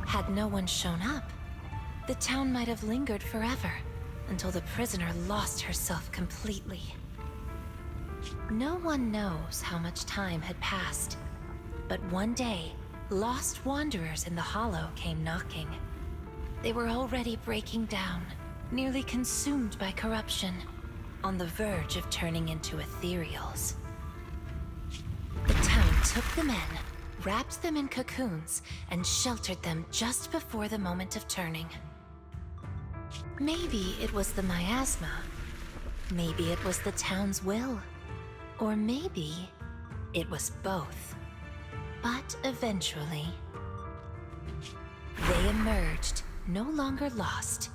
Had no one shown up, the town might have lingered forever, until the prisoner lost herself completely. No one knows how much time had passed, but one day, lost wanderers in the hollow came knocking. They were already breaking down, nearly consumed by corruption, on the verge of turning into ethereals. The town took them in, wrapped them in cocoons, and sheltered them just before the moment of turning. Maybe it was the miasma. Maybe it was the town's will. Or maybe it was both. But eventually, they emerged, no longer lost.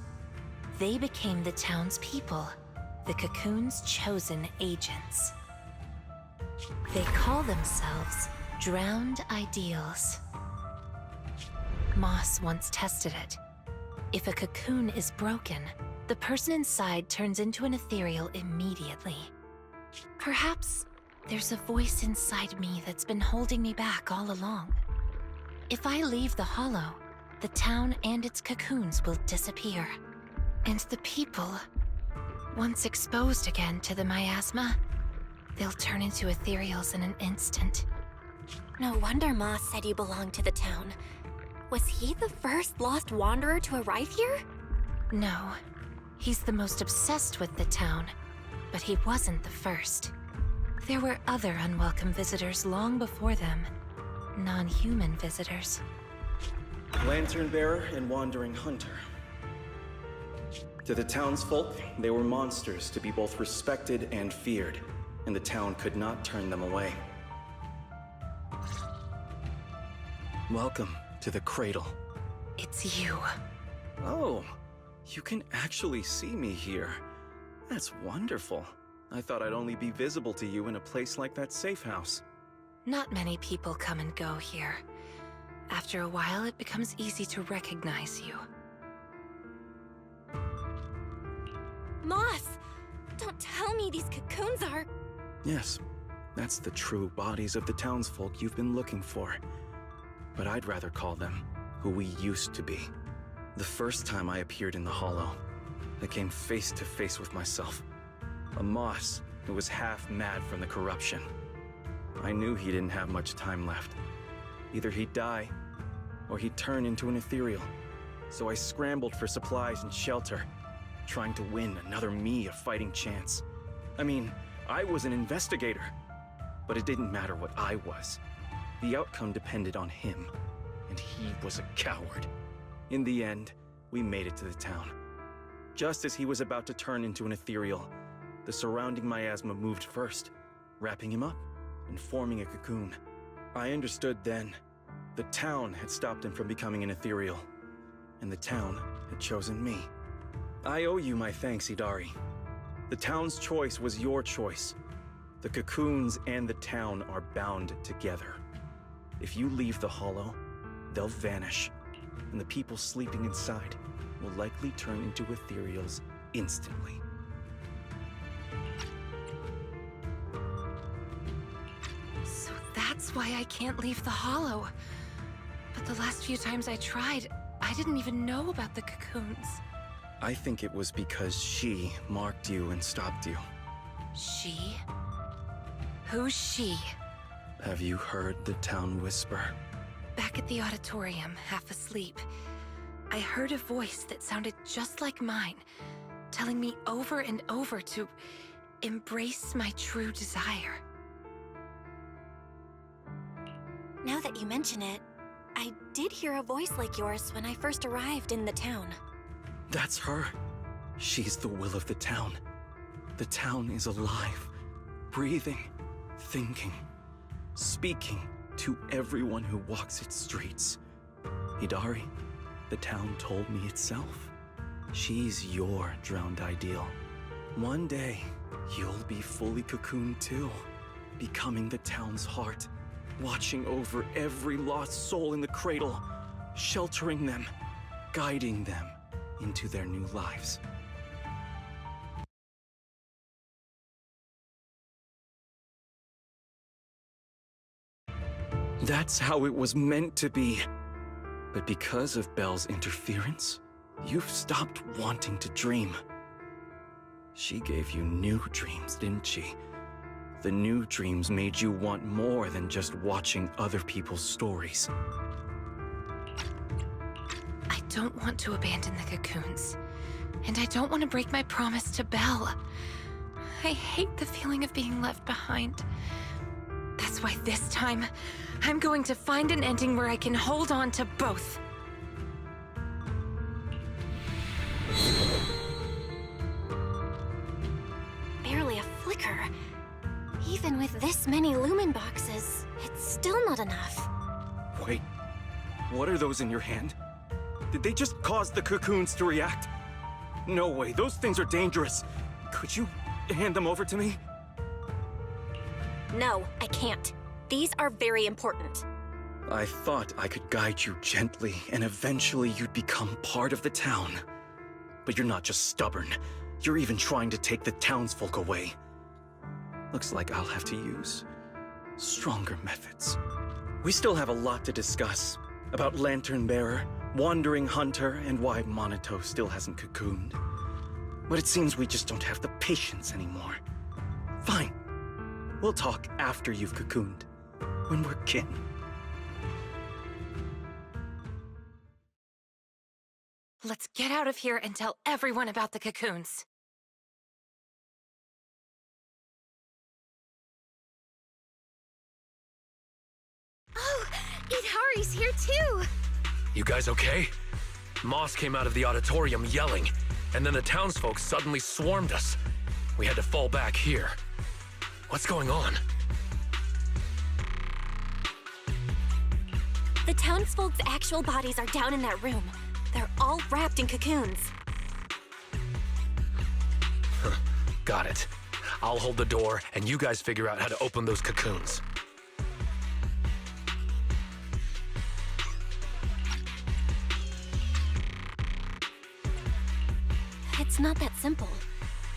They became the town's people, the cocoon's chosen agents. They call themselves Drowned Ideals. Moss once tested it. If a cocoon is broken, the person inside turns into an ethereal immediately. Perhaps there's a voice inside me that's been holding me back all along. If I leave the hollow, the town and its cocoons will disappear. And the people, once exposed again to the miasma, they'll turn into ethereals in an instant. No wonder Moss said you belonged to the town. Was he the first lost wanderer to arrive here? No. He's the most obsessed with the town, but he wasn't the first. There were other unwelcome visitors long before them. Non-human visitors. Lantern bearer and wandering hunter. To the townsfolk, they were monsters to be both respected and feared, and the town could not turn them away. Welcome to the cradle. It's you. Oh, you can actually see me here. That's wonderful. I thought I'd only be visible to you in a place like that safe house. Not many people come and go here. After a while, it becomes easy to recognize you. Moss! Don't tell me these cocoons are... Yes, that's the true bodies of the townsfolk you've been looking for. But I'd rather call them who we used to be. The first time I appeared in the hollow, I came face to face with myself. A Moss who was half mad from the corruption. I knew he didn't have much time left. Either he'd die, or he'd turn into an ethereal. So I scrambled for supplies and shelter, trying to win another me a fighting chance. I mean, I was an investigator, but it didn't matter what I was. The outcome depended on him, and he was a coward. In the end, we made it to the town. Just as he was about to turn into an ethereal, the surrounding miasma moved first, wrapping him up and forming a cocoon. I understood then. The town had stopped him from becoming an ethereal, and the town had chosen me. I owe you my thanks, Yidhari. The town's choice was your choice. The cocoons and the town are bound together. If you leave the hollow, they'll vanish, and the people sleeping inside will likely turn into ethereals instantly. So that's why I can't leave the hollow. But the last few times I tried, I didn't even know about the cocoons. I think it was because she marked you and stopped you. She? Who's she? Have you heard the town whisper? Back at the auditorium, half asleep, I heard a voice that sounded just like mine, telling me over and over to embrace my true desire. Now that you mention it, I did hear a voice like yours when I first arrived in the town. That's her. She's the will of the town. The town is alive, breathing, thinking, speaking to everyone who walks its streets. Yidhari, the town told me itself. She's your drowned ideal. One day, you'll be fully cocooned too, becoming the town's heart, watching over every lost soul in the cradle, sheltering them, guiding them into their new lives. That's how it was meant to be. But because of Belle's interference, you've stopped wanting to dream. She gave you new dreams, didn't she? The new dreams made you want more than just watching other people's stories. I don't want to abandon the cocoons. And I don't want to break my promise to Belle. I hate the feeling of being left behind. That's why this time, I'm going to find an ending where I can hold on to both. Barely a flicker. Even with this many lumen boxes, it's still not enough. Wait, what are those in your hand? Did they just cause the cocoons to react? No way, those things are dangerous. Could you hand them over to me? No, I can't. These are very important. I thought I could guide you gently, and eventually you'd become part of the town. But you're not just stubborn. You're even trying to take the townsfolk away. Looks like I'll have to use stronger methods. We still have a lot to discuss about Lantern Bearer, Wandering Hunter, and why Manato still hasn't cocooned. But it seems we just don't have the patience anymore. Fine. We'll talk after you've cocooned, when we're kin. Let's get out of here and tell everyone about the cocoons. Oh, Yidhari's here too! You guys okay? Moss came out of the auditorium yelling, and then the townsfolk suddenly swarmed us. We had to fall back here. What's going on? The townsfolk's actual bodies are down in that room. They're all wrapped in cocoons. Got it. I'll hold the door, and you guys figure out how to open those cocoons. It's not that simple.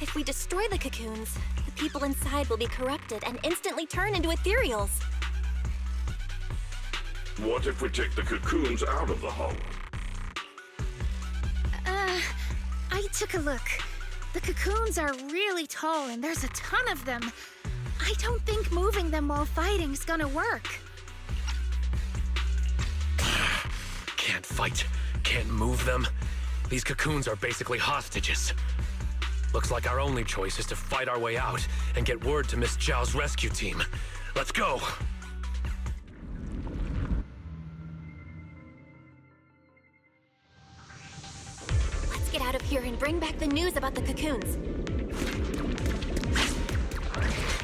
If we destroy the cocoons, the people inside will be corrupted and instantly turn into ethereals. What if we take the cocoons out of the hollow? I took a look. The cocoons are really tall and there's a ton of them. I don't think moving them while fighting's gonna work. Can't fight, can't move them. These cocoons are basically hostages. Looks like our only choice is to fight our way out and get word to Miss Zhao's rescue team. Let's go! Let's get out of here and bring back the news about the cocoons.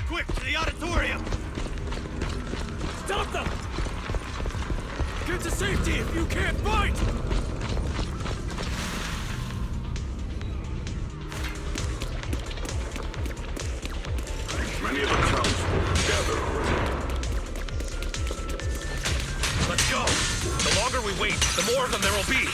Quick, to the auditorium! Stop them! Get to safety if you can't fight! Many of the townsfolk gather around. Let's go! The longer we wait, the more of them there will be!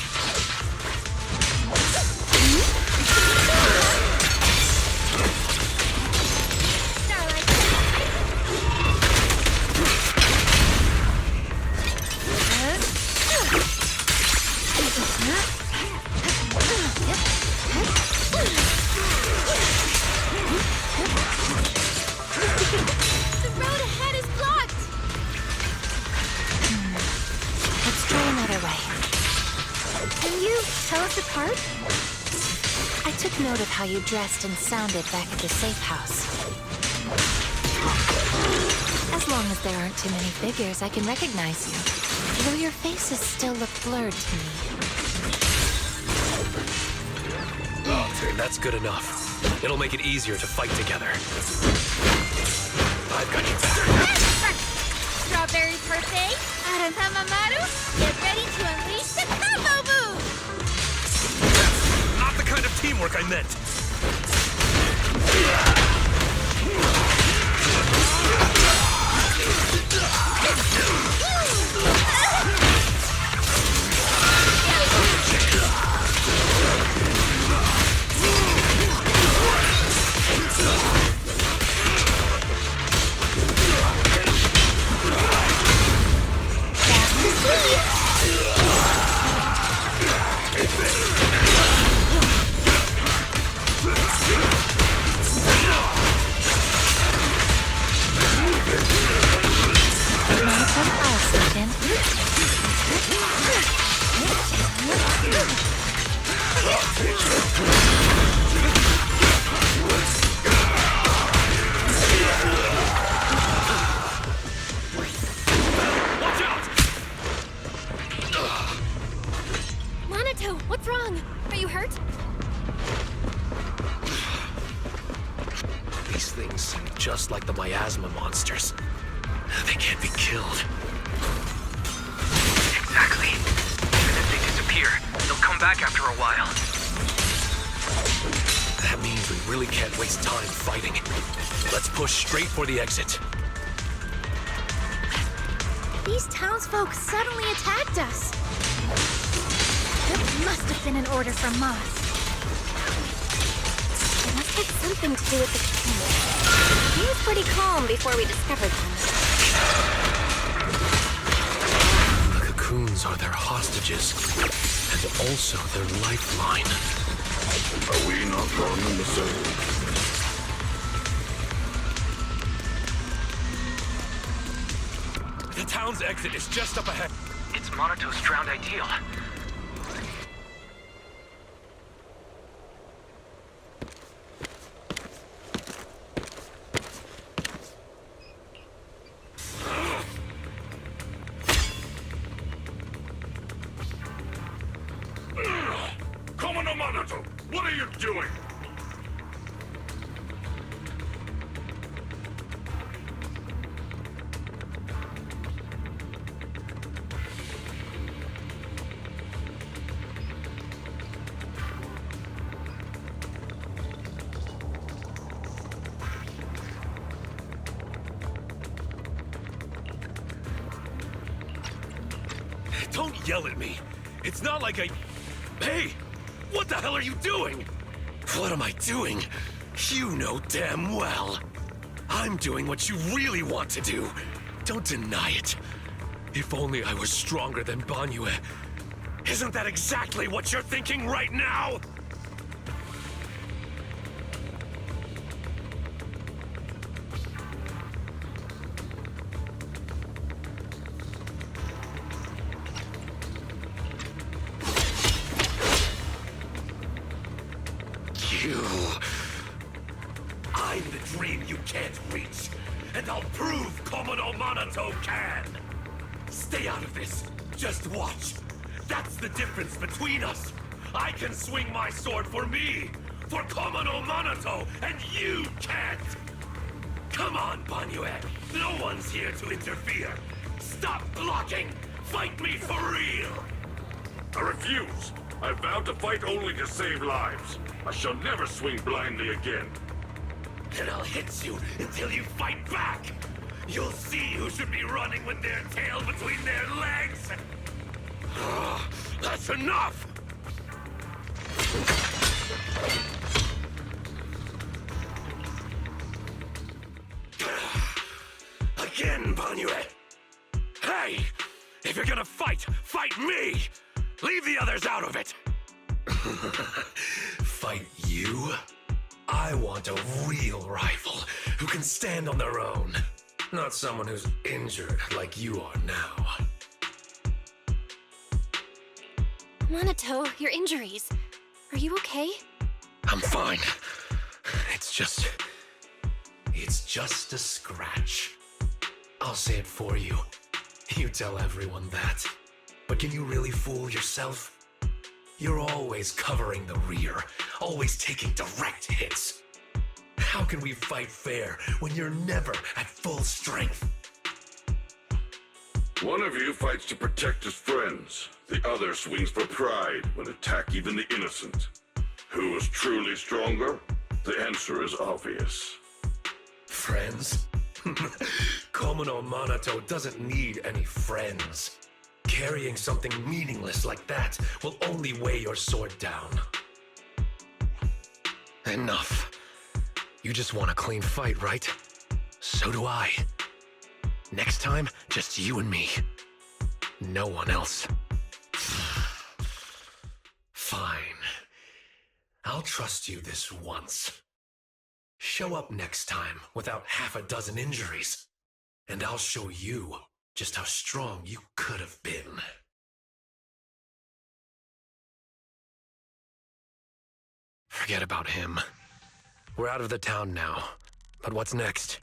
The road ahead is blocked! Let's try another way. Can you tell us apart? I took note of how you dressed and sounded back at the safe house. As long as there aren't too many figures, I can recognize you. Though your faces still look blurred to me. Okay, that's good enough. It'll make it easier to fight together. I've got your back. Strawberry birthday, Arantamamaru, get ready to unleash the combo move! Not the kind of teamwork I meant. Watch out! Manato, what's wrong? Are you hurt? These things seem just like the miasma monsters. They can't be killed. Exactly. Even if they disappear, they'll come back after a while. That means we really can't waste time fighting. Let's push straight for the exit. These townsfolk suddenly attacked us. It must have been an order from Moss. It must have something to do with the cocoons. He was pretty calm before we discovered them. The cocoons are their hostages, and also their lifeline. Are we not wrong in the circle? The town's exit is just up ahead. It's Manato's drowned ideal. Commodore Manato, what are you doing? Don't yell at me. It's not like I... Hey! What the hell are you doing? What am I doing? You know damn well. I'm doing what you really want to do. Don't deny it. If only I was stronger than Banyue. Isn't that exactly what you're thinking right now? I'm the dream you can't reach, and I'll prove Commodore Manato can! Stay out of this. Just watch. That's the difference between us. I can swing my sword for me, for Commodore Manato, and you can't! Come on, Banyue. No one's here to interfere. Stop blocking! Fight me for real! I refuse. I vowed to fight only to save lives. I shall never swing blindly again. Then I'll hit you until you fight back! You'll see who should be running with their tail between their legs! That's enough! Again, Banyue! Hey! If you're gonna fight, fight me! Leave the others out of it! Fight you? I want a real rival who can stand on their own. Not someone who's injured like you are now. Manato, your injuries. Are you okay? I'm fine. It's just a scratch. I'll say it for you. You tell everyone that. But can you really fool yourself? You're always covering the rear, always taking direct hits. How can we fight fair when you're never at full strength? One of you fights to protect his friends. The other swings for pride when attack even the innocent. Who is truly stronger? The answer is obvious. Friends? Commodore Manato doesn't need any friends. Carrying something meaningless like that will only weigh your sword down. Enough. You just want a clean fight, right? So do I. Next time, just you and me. No one else. Fine. I'll trust you this once. Show up next time without half a dozen injuries, and I'll show you just how strong you could have been. Forget about him. We're out of the town now. But what's next?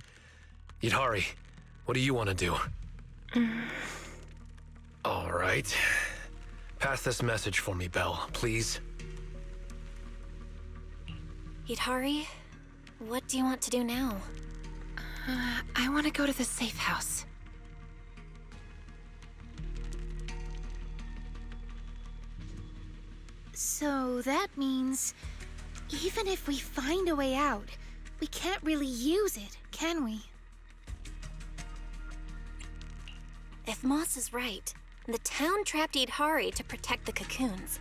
Yidhari, what do you want to do? All right. Pass this message for me, Belle, please. Yidhari, what do you want to do now? I want to go to the safe house. So that means, even if we find a way out, we can't really use it, can we? If Moss is right, the town trapped Yidhari to protect the cocoons.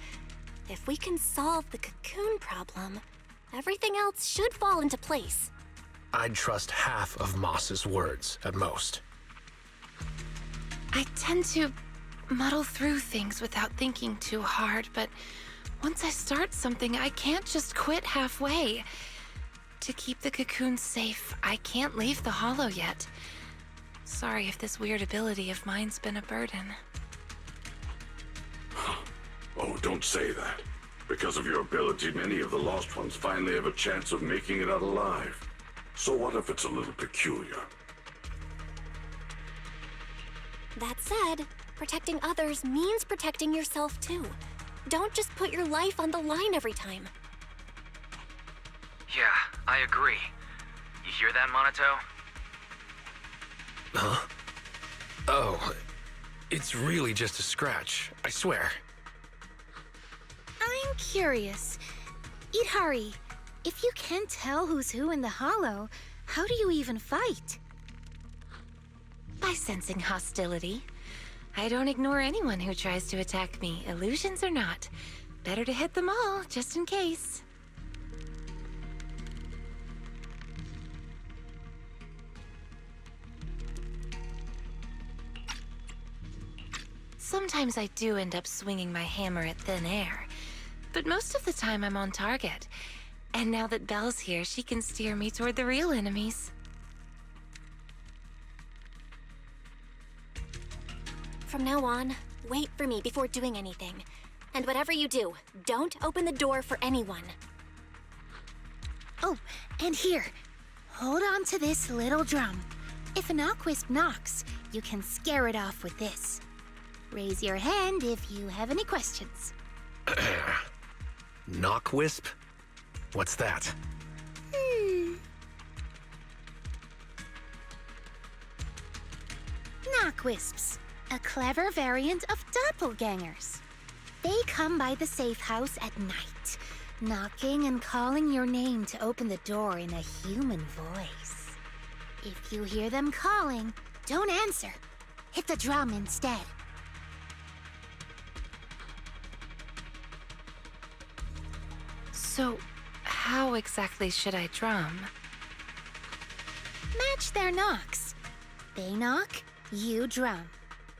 If we can solve the cocoon problem, everything else should fall into place. I'd trust half of Moss's words, at most. I tend to muddle through things without thinking too hard, but once I start something, I can't just quit halfway. To keep the cocoons safe, I can't leave the Hollow yet. Sorry if this weird ability of mine's been a burden. Oh, don't say that. Because of your ability, many of the Lost Ones finally have a chance of making it out alive. So what if it's a little peculiar? That said, protecting others means protecting yourself too. Don't just put your life on the line every time. Yeah, I agree. You hear that, Manato? Huh? Oh, it's really just a scratch, I swear. I'm curious. Yidhari, if you can't tell who's who in the Hollow, how do you even fight? By sensing hostility. I don't ignore anyone who tries to attack me, illusions or not. Better to hit them all, just in case. Sometimes I do end up swinging my hammer at thin air, but most of the time I'm on target. And now that Belle's here, she can steer me toward the real enemies. From now on, wait for me before doing anything. And whatever you do, don't open the door for anyone. Oh, and here. Hold on to this little drum. If a knockwisp knocks, you can scare it off with this. Raise your hand if you have any questions. Knockwisp? What's that? Knockwisps, a clever variant of doppelgangers. They come by the safe house at night, knocking and calling your name to open the door in a human voice. If you hear them calling, don't answer. Hit the drum instead. So, how exactly should I drum? Match their knocks. They knock, you drum.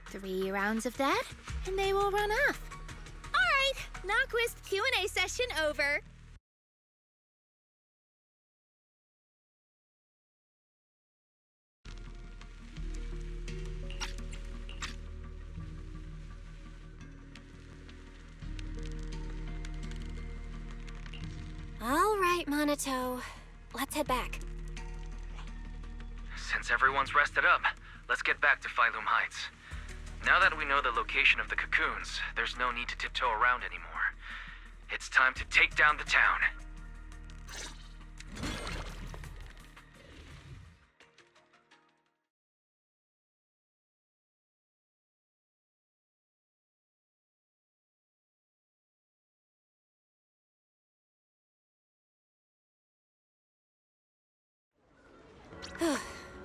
3 rounds of that, and they will run off. All right, Knockwisp Q&A session over. All right, Manato. Let's head back. Since everyone's rested up, let's get back to Phylum Heights. Now that we know the location of the cocoons, there's no need to tiptoe around anymore. It's time to take down the town.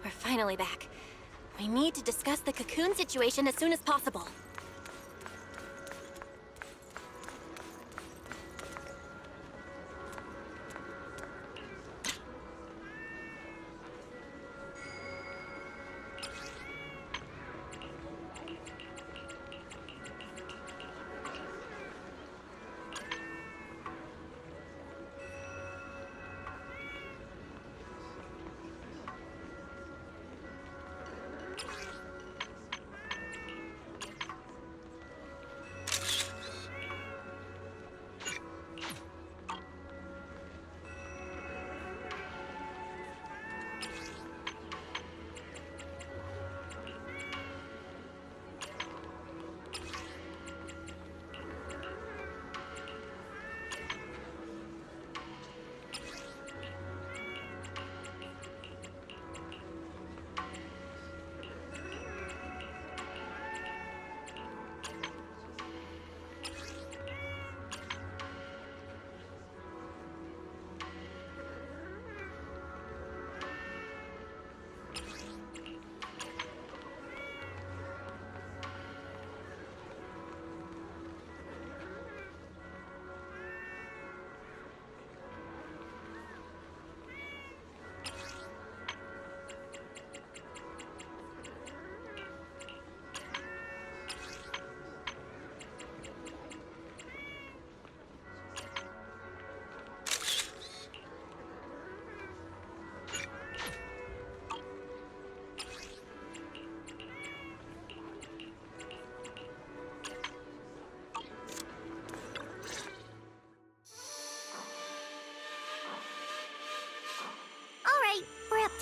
We're finally back. We need to discuss the cocoon situation as soon as possible.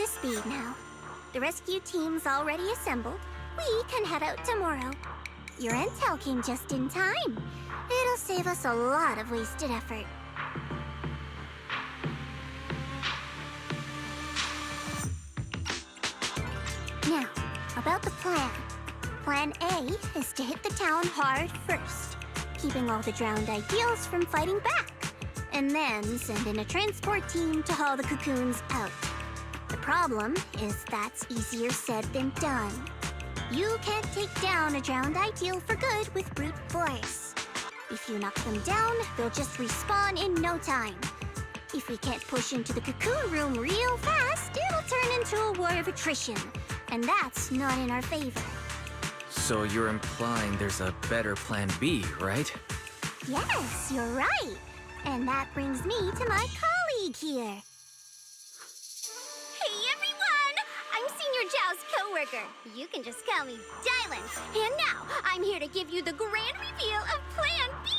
speed now. The rescue team's already assembled. We can head out tomorrow. Your intel came just in time. It'll save us a lot of wasted effort. Now, about the plan. Plan A is to hit the town hard first, keeping all the drowned ideals from fighting back, and then send in a transport team to haul the cocoons out. The problem is that's easier said than done. You can't take down a drowned ideal for good with brute force. If you knock them down, they'll just respawn in no time. If we can't push into the cocoon room real fast, it'll turn into a war of attrition, and that's not in our favor. So you're implying there's a better plan B, right? Yes, you're right. And that brings me to my colleague here. Hey, everyone! I'm Senior Zhao's co-worker. You can just call me Dylan. And now, I'm here to give you the grand reveal of Plan B!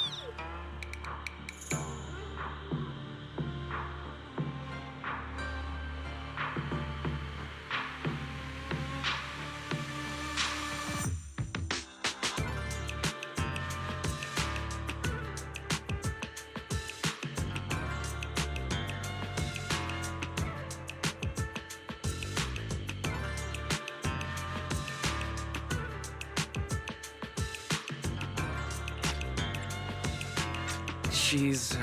She's,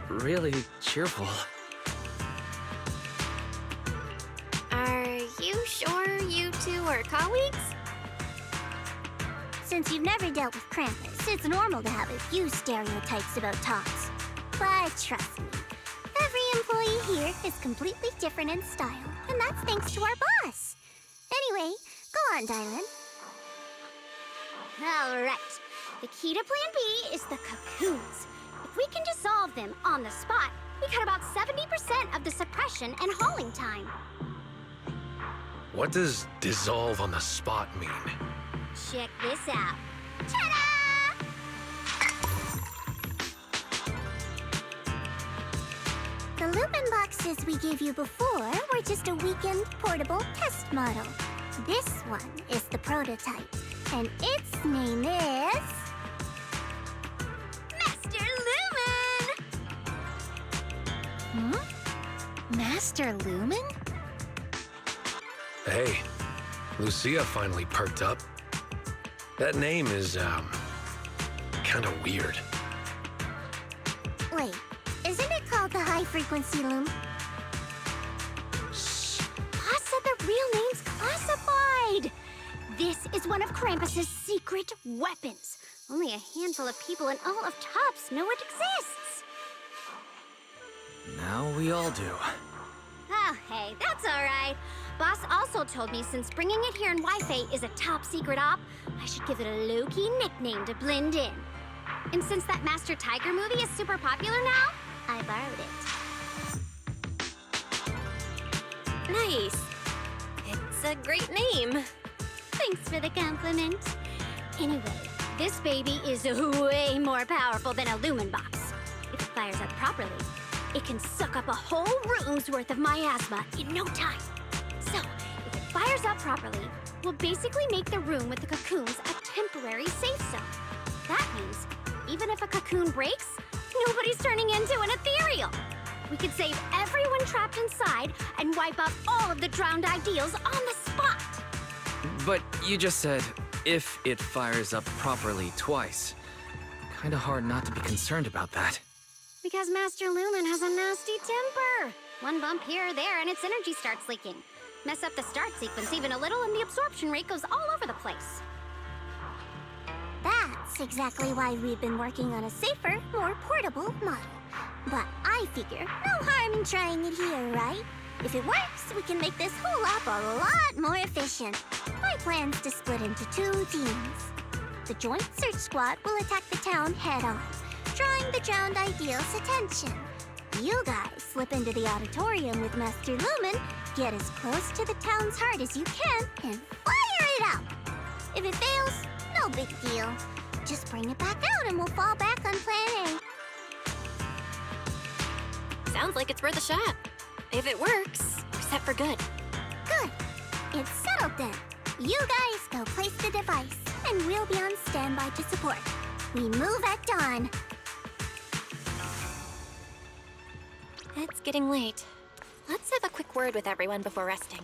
really cheerful. Are you sure you two are colleagues? Since you've never dealt with Krampus, it's normal to have a few stereotypes about tots. But trust me, every employee here is completely different in style, and that's thanks to our boss. Anyway, go on, Dylan. All right. The key to Plan B is the cocoons. If we can dissolve them on the spot, we cut about 70% of the suppression and hauling time. What does dissolve on the spot mean? Check this out. Ta-da! The Lumen boxes we gave you before were just a weekend portable test model. This one is the prototype, and its name is... Master Lumen! Master Lumen? Hey, Lucia finally perked up. That name is, kinda weird. Wait, isn't it called the high-frequency loom? Boss said the real name's classified! This is one of Krampus's secret weapons. Only a handful of people in all of Tops know it exists. Now we all do. Oh, hey, that's all right. Boss also told me since bringing it here in Wi-Fi is a top secret op, I should give it a low-key nickname to blend in. And since that Master Tiger movie is super popular now, I borrowed it. Nice. It's a great name. Thanks for the compliment. Anyway, this baby is way more powerful than a Lumen box. If it fires up properly, it can suck up a whole room's worth of miasma in no time. So, if it fires up properly, we'll basically make the room with the cocoons a temporary safe zone. That means, even if a cocoon breaks, nobody's turning into an ethereal. We could save everyone trapped inside and wipe out all of the drowned ideals on the spot. But you just said, if it fires up properly twice. Kinda hard not to be concerned about that. Because Master Lumen has a nasty temper. One bump here or there and its energy starts leaking. Mess up the start sequence even a little and the absorption rate goes all over the place. That's exactly why we've been working on a safer, more portable model. But I figure no harm in trying it here, right? If it works, we can make this whole op a lot more efficient. My plan's to split into 2 teams. The Joint Search Squad will attack the town head-on, drawing the drowned ideals' attention. You guys slip into the auditorium with Master Lumen, get as close to the town's heart as you can, and fire it out! If it fails, no big deal. Just bring it back out and we'll fall back on Plan A. Sounds like it's worth a shot. If it works, we're set for good. It's settled then. You guys go place the device, and we'll be on standby to support. We move at dawn. It's getting late. Let's have a quick word with everyone before resting.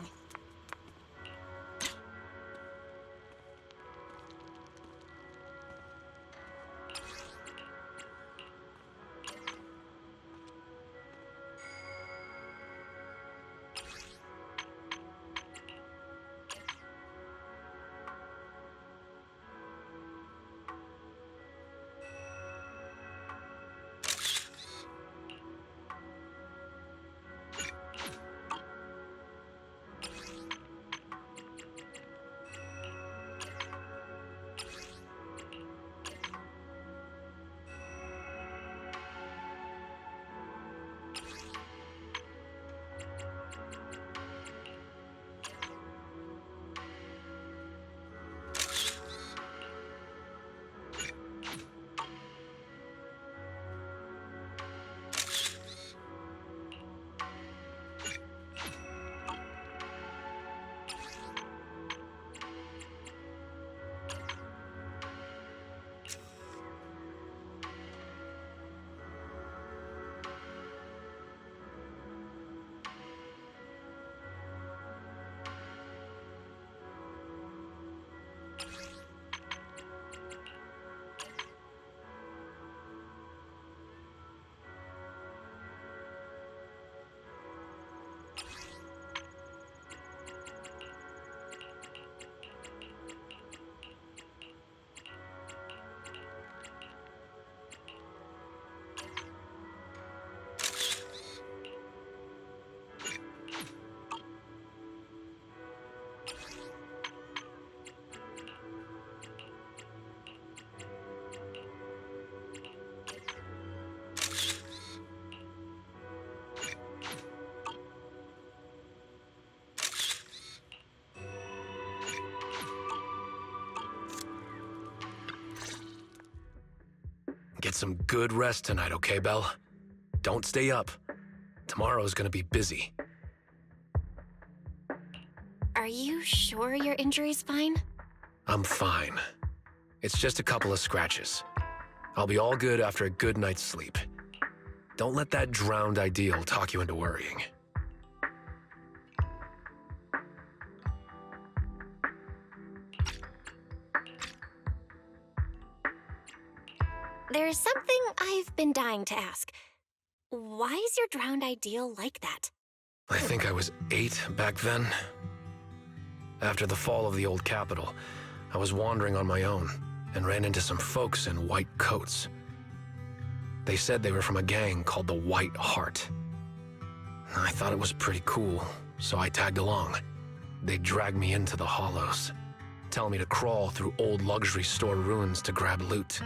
Get some good rest tonight, okay, Belle? Don't stay up. Tomorrow's gonna be busy. Are you sure your injury's fine? I'm fine. It's just a couple of scratches. I'll be all good after a good night's sleep. Don't let that drowned ideal talk you into worrying. There's something I've been dying to ask. Why is your drowned ideal like that? I think I was 8 back then. After the fall of the old capital, I was wandering on my own and ran into some folks in white coats. They said they were from a gang called the White Heart. I thought it was pretty cool, so I tagged along. They dragged me into the hollows, telling me to crawl through old luxury store ruins to grab loot.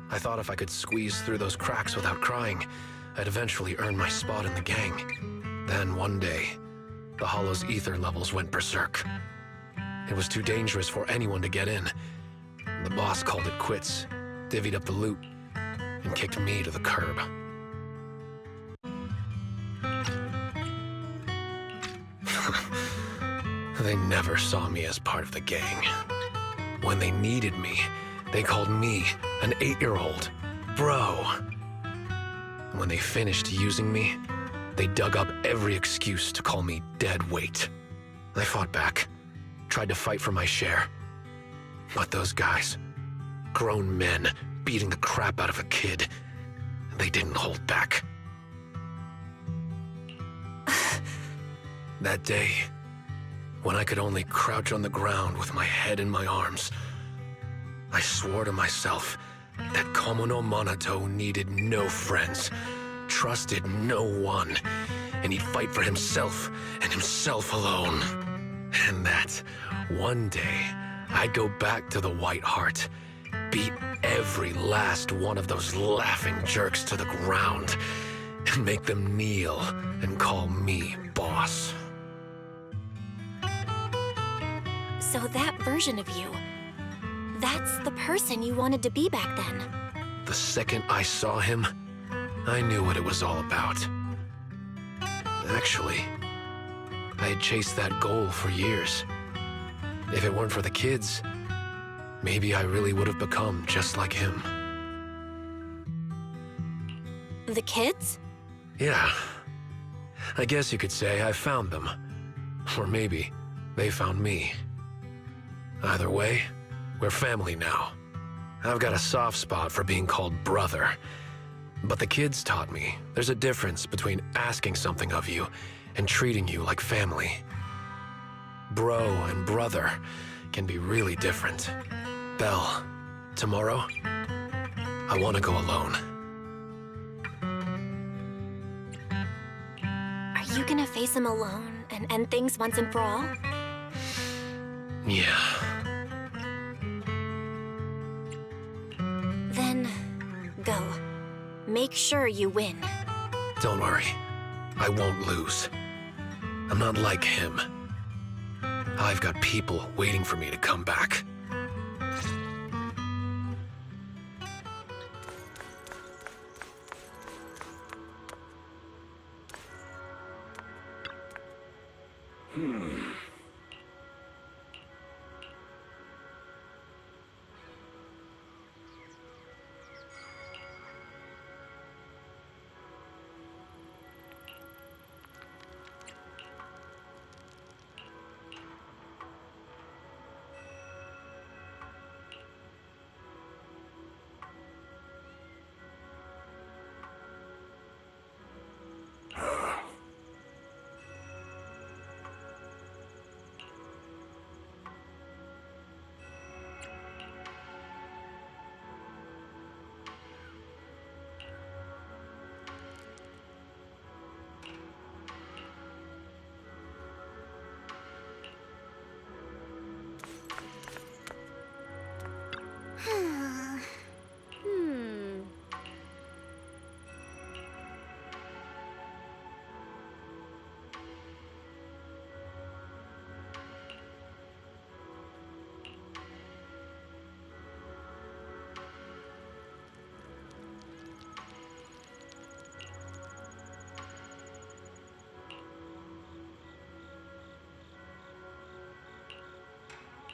I thought if I could squeeze through those cracks without crying, I'd eventually earn my spot in the gang. Then one day, the Hollow's ether levels went berserk. It was too dangerous for anyone to get in. The boss called it quits, divvied up the loot, and kicked me to the curb. They never saw me as part of the gang. When they needed me, they called me an 8-year-old bro. When they finished using me, they dug up every excuse to call me dead weight. I fought back, tried to fight for my share. But those guys, grown men beating the crap out of a kid, they didn't hold back. That day, when I could only crouch on the ground with my head in my arms, I swore to myself that Komono Manato needed no friends, trusted no one, and he'd fight for himself and himself alone. And that one day, I'd go back to the White Heart, beat every last one of those laughing jerks to the ground, and make them kneel and call me boss. So that version of you, that's the person you wanted to be back then. The second I saw him, I knew what it was all about. Actually, I had chased that goal for years. If it weren't for the kids, maybe I really would have become just like him. The kids? Yeah. I guess you could say I found them. Or maybe they found me. Either way, we're family now. I've got a soft spot for being called brother. But the kids taught me there's a difference between asking something of you and treating you like family. Bro and brother can be really different. Belle, tomorrow, I want to go alone. Are you gonna face him alone and end things once and for all? Yeah. Then, go. Make sure you win. Don't worry. I won't lose. I'm not like him. I've got people waiting for me to come back.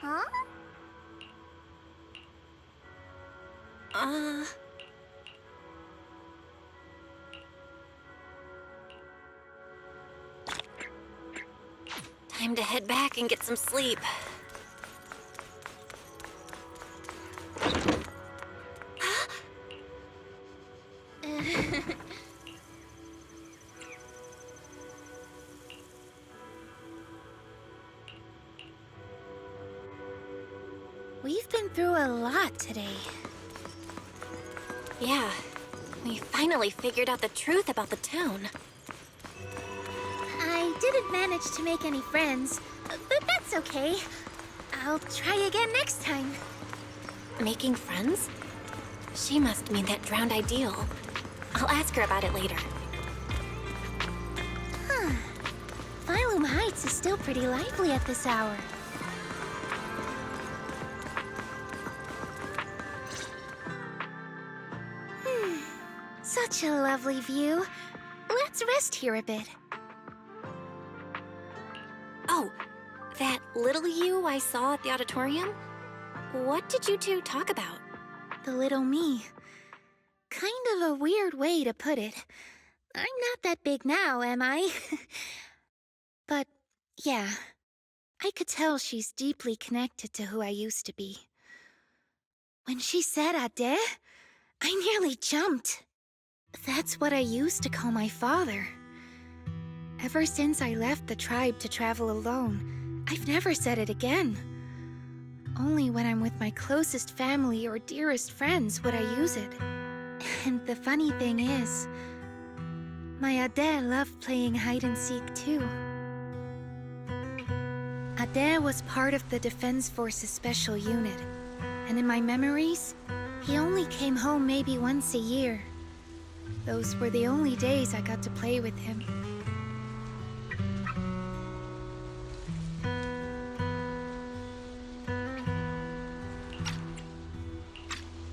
Huh? Time to head back and get some sleep. We've been through a lot today. Yeah, we finally figured out the truth about the town. I didn't manage to make any friends, but that's okay. I'll try again next time. Making friends? She must mean that drowned ideal. I'll ask her about it later. Huh. Phylum Heights is still pretty lively at this hour. Such a lovely view. Let's rest here a bit. Oh, that little you I saw at the auditorium? What did you two talk about? The little me. Kind of a weird way to put it. I'm not that big now, am I? But, yeah. I could tell she's deeply connected to who I used to be. When she said Ade, I nearly jumped. That's what I used to call my father. Ever since I left the tribe to travel alone, I've never said it again. Only when I'm with my closest family or dearest friends would I use it. And the funny thing is, my Ade loved playing hide-and-seek too. Ade was part of the Defense Forces Special Unit, and in my memories, he only came home maybe once a year. Those were the only days I got to play with him.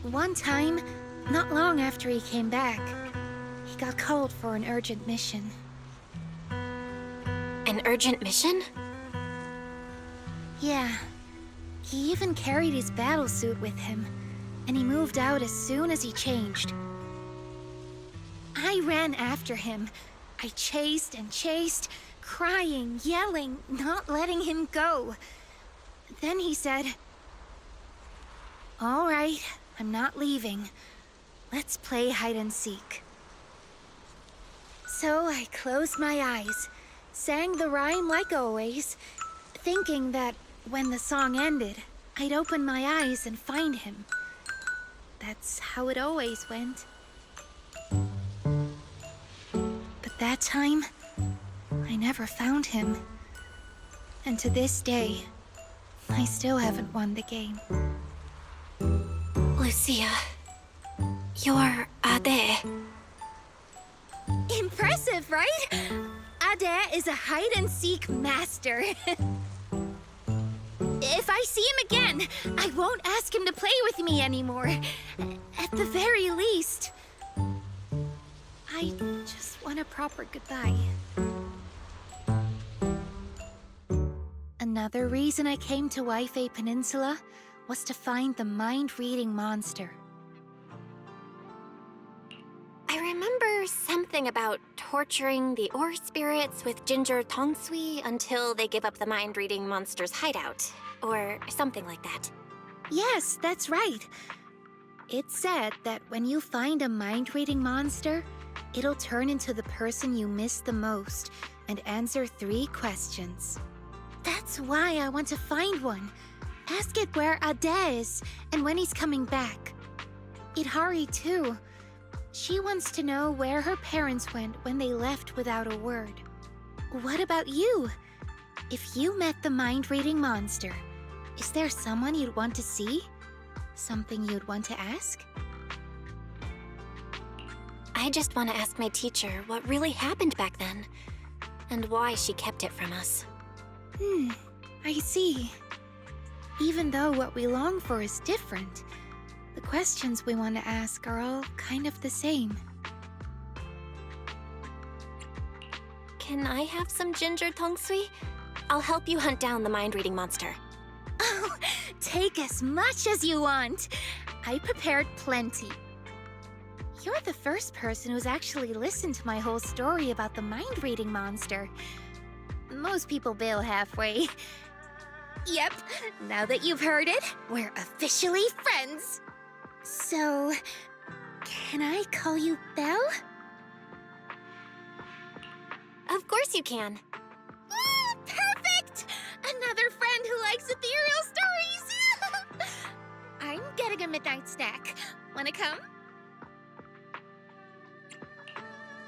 One time, not long after he came back, he got called for an urgent mission. An urgent mission? Yeah. He even carried his battle suit with him, and he moved out as soon as he changed. I ran after him. I chased and chased, crying, yelling, not letting him go. Then he said, "All right, I'm not leaving. Let's play hide and seek." So I closed my eyes, sang the rhyme like always, thinking that when the song ended, I'd open my eyes and find him. That's how it always went. But that time, I never found him. And to this day, I still haven't won the game. Lucia, you're Ade. Impressive, right? Ade is a hide-and-seek master. If I see him again, I won't ask him to play with me anymore. At the very least. I just want a proper goodbye. Another reason I came to Waifei Peninsula was to find the mind-reading monster. I remember something about torturing the ore spirits with ginger tongsui until they give up the mind-reading monster's hideout, or something like that. Yes, that's right. It's said that when you find a mind-reading monster, it'll turn into the person you miss the most and answer 3 questions. That's why I want to find one. Ask it where Ade is and when he's coming back. Yidhari, too. She wants to know where her parents went when they left without a word. What about you? If you met the mind-reading monster, is there someone you'd want to see? Something you'd want to ask? I just want to ask my teacher what really happened back then, and why she kept it from us. I see. Even though what we long for is different, the questions we want to ask are all kind of the same. Can I have some ginger tongsui? I'll help you hunt down the mind-reading monster. Oh, take as much as you want. I prepared plenty. You're the first person who's actually listened to my whole story about the mind-reading monster. Most people bail halfway. Yep, now that you've heard it, we're officially friends. So, can I call you Belle? Of course you can. Perfect! Another friend who likes ethereal stories! I'm getting a midnight snack. Wanna come?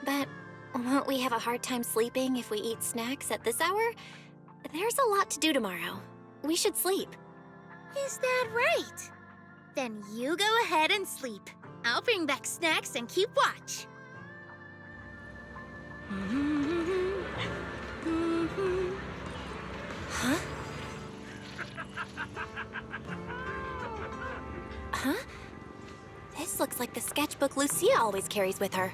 But won't we have a hard time sleeping if we eat snacks at this hour? There's a lot to do tomorrow. We should sleep. Is that right? Then you go ahead and sleep. I'll bring back snacks and keep watch. Huh? Huh? This looks like the sketchbook Lucia always carries with her.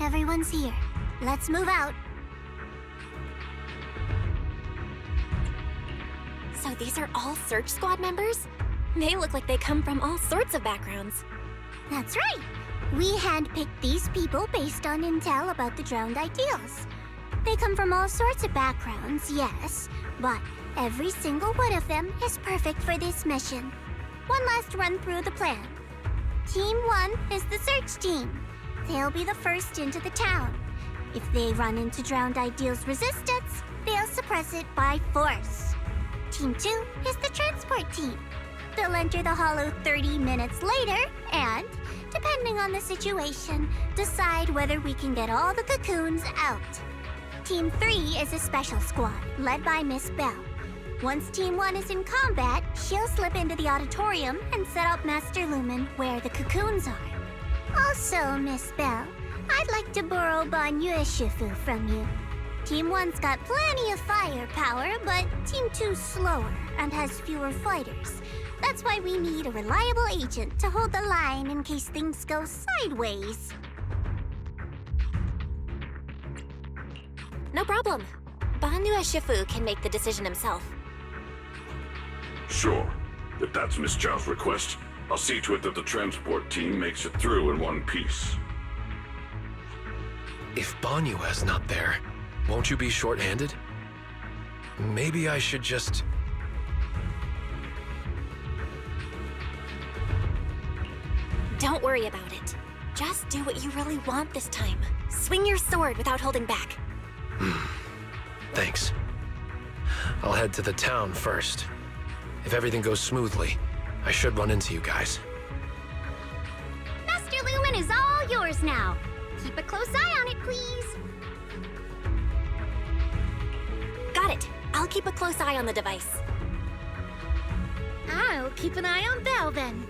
Everyone's here. Let's move out. So these are all search squad members? They look like they come from all sorts of backgrounds. That's right. We handpicked these people based on intel about the drowned ideals. They come from all sorts of backgrounds, yes, but every single one of them is perfect for this mission. One last run through the plan. Team 1 is the search team. They'll be the first into the town. If they run into drowned ideals resistance, they'll suppress it by force. Team 2 is the transport team. They'll enter the hollow 30 minutes later and, depending on the situation, decide whether we can get all the cocoons out. Team 3 is a special squad, led by Miss Belle. Once Team 1 is in combat, she'll slip into the auditorium and set up Master Lumen where the cocoons are. Also, Miss Belle, I'd like to borrow Banyue Shifu from you. Team 1's got plenty of firepower, but Team 2's slower and has fewer fighters. That's why we need a reliable agent to hold the line in case things go sideways. No problem. Banyue Shifu can make the decision himself. Sure. If that's Miss Zhao's request, I'll see to it that the transport team makes it through in one piece. If Banyue's not there, won't you be short-handed? Maybe I should just... Don't worry about it. Just do what you really want this time. Swing your sword without holding back. Thanks. I'll head to the town first. If everything goes smoothly, I should run into you guys. Master Lumen is all yours now. Keep a close eye on it, please. Got it. I'll keep a close eye on the device. I'll keep an eye on Belle then.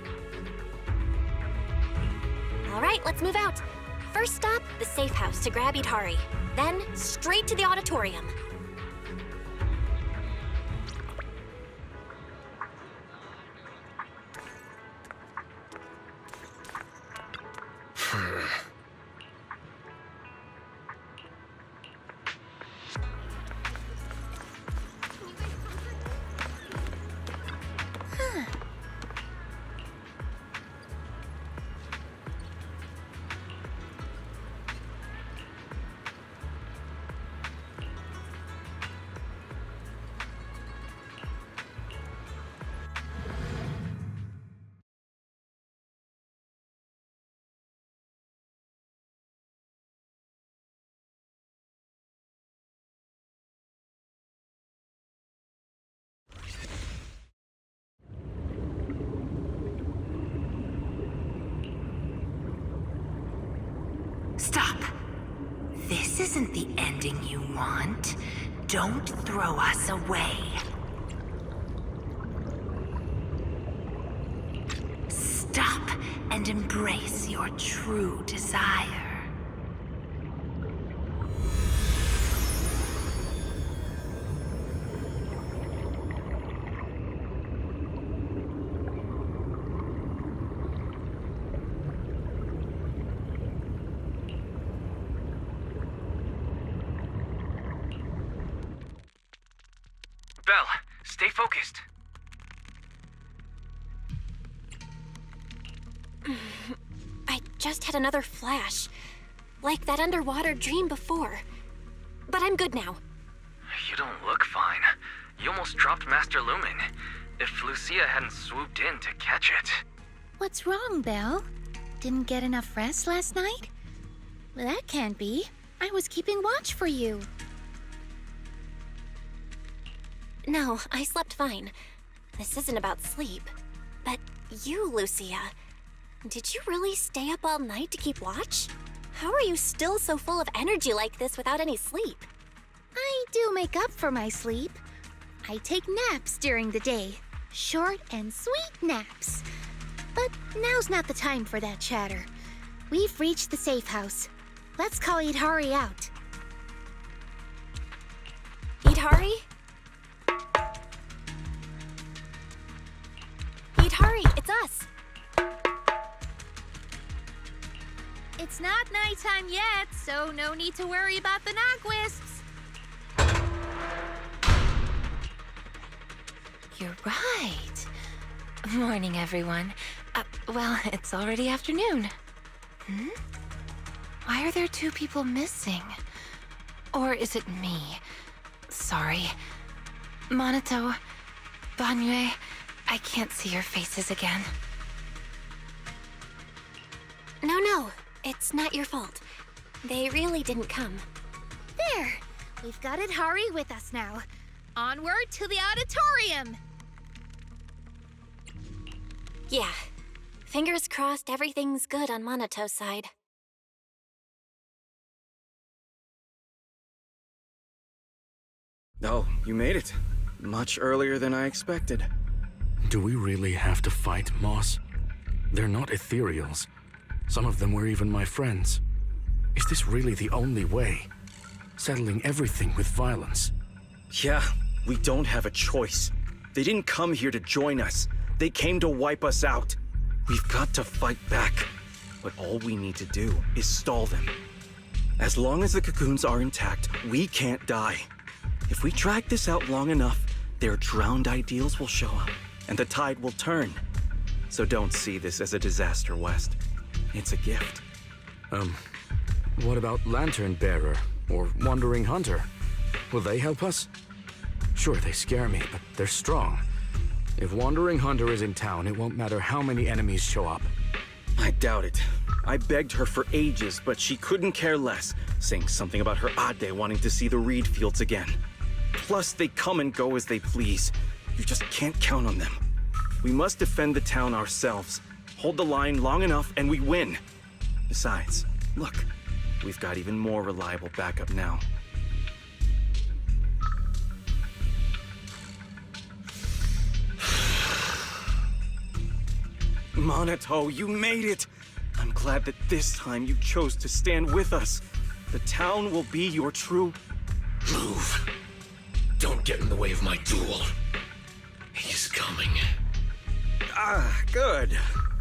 All right, let's move out. First stop, the safe house to grab Yidhari. Then, straight to the auditorium. Stop! This isn't the ending you want. Don't throw us away. Stop and embrace your true desire. Belle, stay focused. I just had another flash. Like that underwater dream before. But I'm good now. You don't look fine. You almost dropped Master Lumen. If Lucia hadn't swooped in to catch it. What's wrong, Belle? Didn't get enough rest last night? Well, that can't be. I was keeping watch for you. No, I slept fine. This isn't about sleep. But you, Lucia, did you really stay up all night to keep watch? How are you still so full of energy like this without any sleep? I do make up for my sleep. I take naps during the day. Short and sweet naps. But now's not the time for that chatter. We've reached the safe house. Let's call Yidhari out. Yidhari? Yidhari, it's us. It's not nighttime yet, so no need to worry about the Nogwisps. You're right. Morning, everyone. Well, it's already afternoon. Why are there two people missing? Or is it me? Sorry. Manato, Banyue, I can't see your faces again. No, it's not your fault. They really didn't come. There! We've got Yidhari with us now. Onward to the auditorium! Yeah. Fingers crossed everything's good on Manato's side. Oh, you made it. Much earlier than I expected. Do we really have to fight, Moss? They're not ethereals. Some of them were even my friends. Is this really the only way? Settling everything with violence? Yeah, we don't have a choice. They didn't come here to join us. They came to wipe us out. We've got to fight back. But all we need to do is stall them. As long as the cocoons are intact, we can't die. If we drag this out long enough, their drowned ideals will show up, and the tide will turn. So don't see this as a disaster, West. It's a gift. What about Lantern Bearer or Wandering Hunter? Will they help us? Sure, they scare me, but they're strong. If Wandering Hunter is in town, it won't matter how many enemies show up. I doubt it. I begged her for ages, but she couldn't care less, saying something about her Ade wanting to see the reed fields again. Plus, they come and go as they please. You just can't count on them. We must defend the town ourselves. Hold the line long enough and we win. Besides, look, we've got even more reliable backup now. Manato, you made it! I'm glad that this time you chose to stand with us. The town will be your true... Move. Don't get in the way of my duel. He's coming. Ah, good.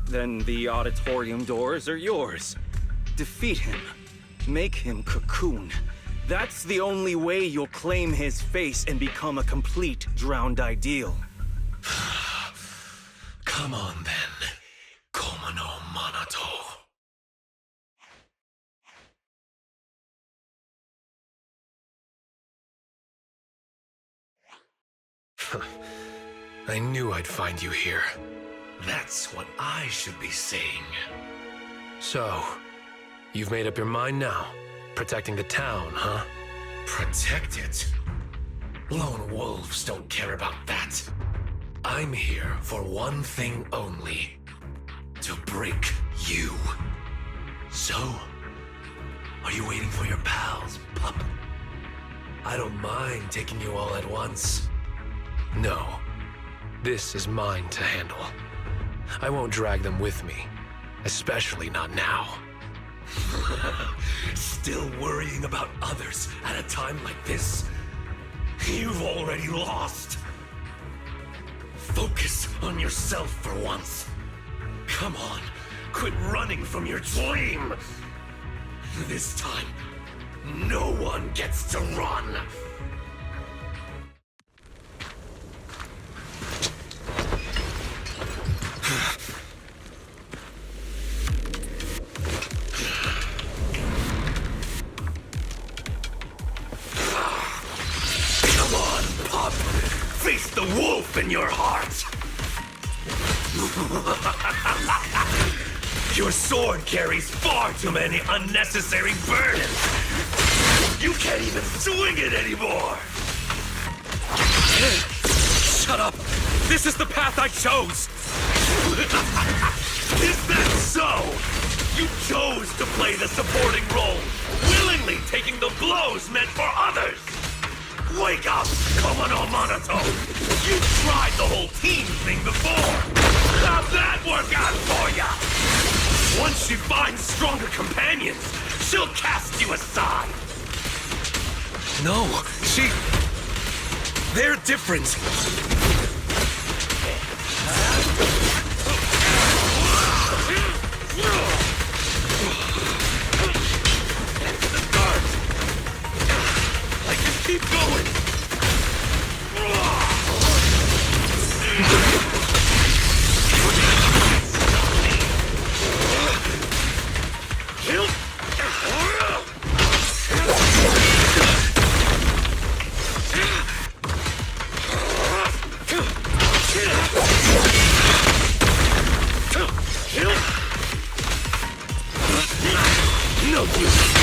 Then the auditorium doors are yours. Defeat him. Make him cocoon. That's the only way you'll claim his face and become a complete drowned ideal. Come on then. Komo no Manato. I knew I'd find you here. That's what I should be saying. So, you've made up your mind now? Protecting the town, huh? Protect it? Lone wolves don't care about that. I'm here for one thing only. To break you. So, are you waiting for your pals, pup? I don't mind taking you all at once. No, this is mine to handle. I won't drag them with me, especially not now. Still worrying about others at a time like this? You've already lost. Focus on yourself for once. Come on, quit running from your dream. This time, no one gets to run. Come on, pup. Face the wolf in your heart. Your sword carries far too many unnecessary burdens. You can't even swing it anymore. Shut up! This is the path I chose! Is that so? You chose to play the supporting role, willingly taking the blows meant for others. Wake up, Komo no Manato! You tried the whole team thing before. How'd that work out for ya? Once she finds stronger companions, she'll cast you aside. No, they're different. The guards! I can keep going! No use.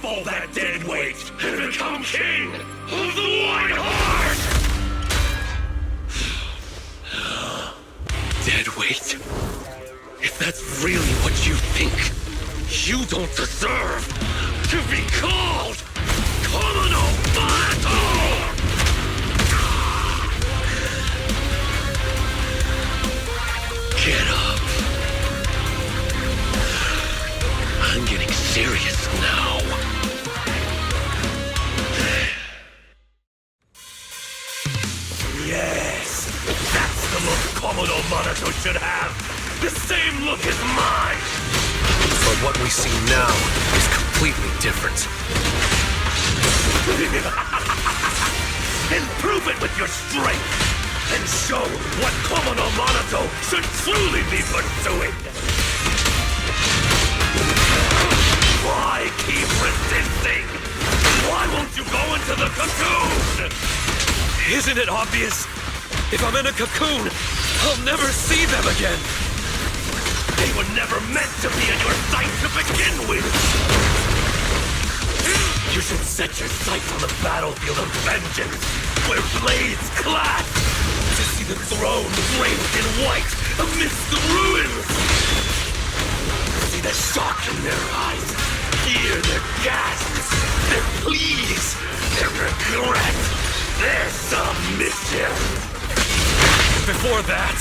all that dead weight and become king of the White Heart! Dead weight? If that's really what you think, you don't deserve to be called Komodo Manato! Get up. I'm getting serious now. Yes! That's the look Komodo Manato should have! The same look as mine! But what we see now is completely different. And prove it with your strength! And show what Komodo Manato should truly be pursuing! Why keep resisting? Why won't you go into the cocoon? Isn't it obvious? If I'm in a cocoon, I'll never see them again! They were never meant to be in your sight to begin with! You should set your sights on the battlefield of vengeance, where blades clash! To see the throne draped in white amidst the ruins! See the shock in their eyes, hear their gasps, their pleas, their regret, their submission! Before that,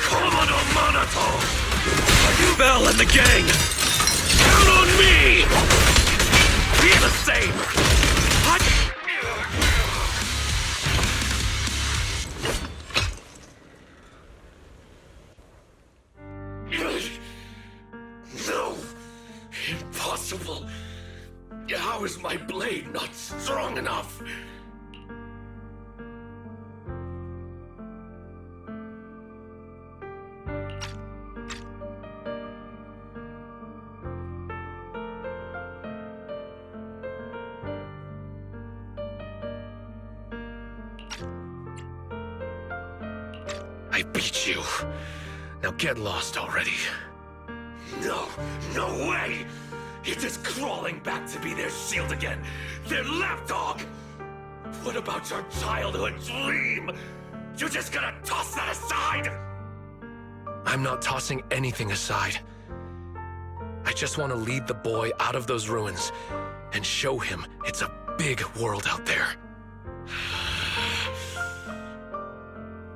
Komodo Manato! Bell and the gang! Count on me! Be the same! What? No! Impossible! How is my blade not strong enough? I beat you. Now get lost already. No, no way! You're just crawling back to be their shield again. Their lapdog! What about your childhood dream? You're just gonna toss that aside? I'm not tossing anything aside. I just want to lead the boy out of those ruins and show him it's a big world out there.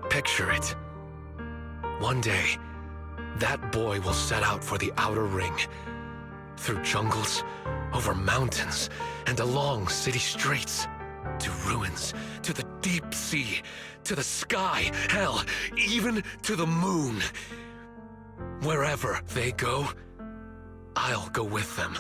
Picture it. One day, that boy will set out for the outer ring. Through jungles, over mountains, and along city streets. To ruins, to the deep sea, to the sky, hell, even to the moon. Wherever they go, I'll go with them.